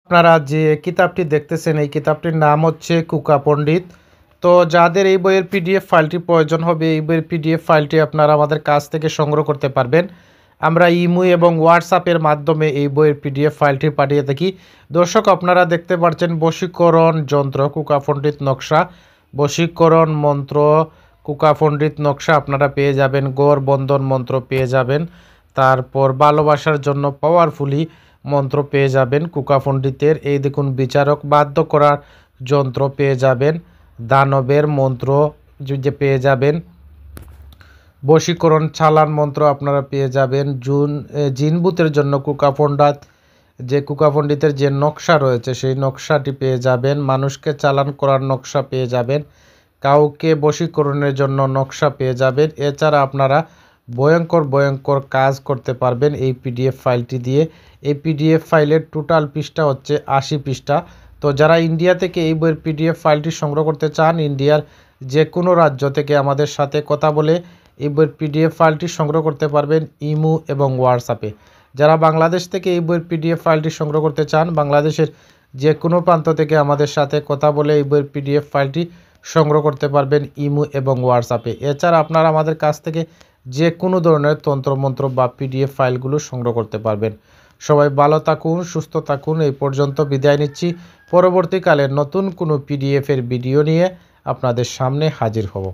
আপনারা যে কিতাবটি দেখতেছেন এই কিতাবটির নাম হচ্ছে কুকা পণ্ডিত। তো যাদের এই বইয়ের পিডিএফ ফাইলটি প্রয়োজন হবে এই বইয়ের পিডিএফ ফাইলটি আপনারা আমাদের কাছ থেকে সংগ্রহ করতে পারবেন। আমরা ইমো এবং হোয়াটসঅ্যাপের মাধ্যমে এই বইয়ের পিডিএফ ফাইলটি পাঠিয়ে থাকি। দর্শক, আপনারা দেখতে পাচ্ছেন বশীকরণ যন্ত্র কুকা পণ্ডিত নকশা, বশীকরণ মন্ত্র কুকা পণ্ডিত নকশা আপনারা পেয়ে যাবেন, গড় বন্ধন মন্ত্র পেয়ে যাবেন, তারপর ভালোবাসার জন্য পাওয়ারফুলি মন্ত্র পেয়ে যাবেন কুকা পণ্ডিতের। এই দেখুন বিচারক বাধ্য করার যন্ত্র পেয়ে যাবেন, দানবের মন্ত্র যে পেয়ে যাবেন, বশীকরণ চালান মন্ত্র আপনারা পেয়ে যাবেন, জিনবুতের জন্য কুকা পণ্ডিত যে কুকা পণ্ডিতের যে নকশা রয়েছে সেই নকশাটি পেয়ে যাবেন, মানুষকে চালান করার নকশা পেয়ে যাবেন, কাউকে বশীকরণের জন্য নকশা পেয়ে যাবেন। এছাড়া আপনারা ভয়ঙ্কর ভয়ঙ্কর কাজ করতে পারবেন এই পিডিএফ ফাইলটি দিয়ে। এই পিডিএফ ফাইলের টোটাল পৃষ্ঠা হচ্ছে 80 পৃষ্ঠা। তো যারা ইন্ডিয়া থেকে এই বইয়ের পিডিএফ ফাইলটি সংগ্রহ করতে চান, ইন্ডিয়ার যে কোনো রাজ্য থেকে আমাদের সাথে কথা বলে এই বইয়ের পিডিএফ ফাইলটি সংগ্রহ করতে পারবেন ইমো এবং হোয়াটসঅ্যাপে। যারা বাংলাদেশ থেকে এই বইয়ের পিডিএফ ফাইলটি সংগ্রহ করতে চান, বাংলাদেশের যে কোনো প্রান্ত থেকে আমাদের সাথে কথা বলে এই বইয়ের পিডিএফ ফাইলটি সংগ্রহ করতে পারবেন ইমো এবং হোয়াটসঅ্যাপে। এছাড়া আপনারা আমাদের কাছ থেকে যে কোনো ধরনের তন্ত্রমন্ত্র বা পিডিএফ ফাইলগুলো সংগ্রহ করতে পারবেন। সবাই ভালো থাকুন, সুস্থ থাকুন। এই পর্যন্ত বিদায় নিচ্ছি। পরবর্তীকালে নতুন কোনো পিডিএফের ভিডিও নিয়ে আপনাদের সামনে হাজির হব।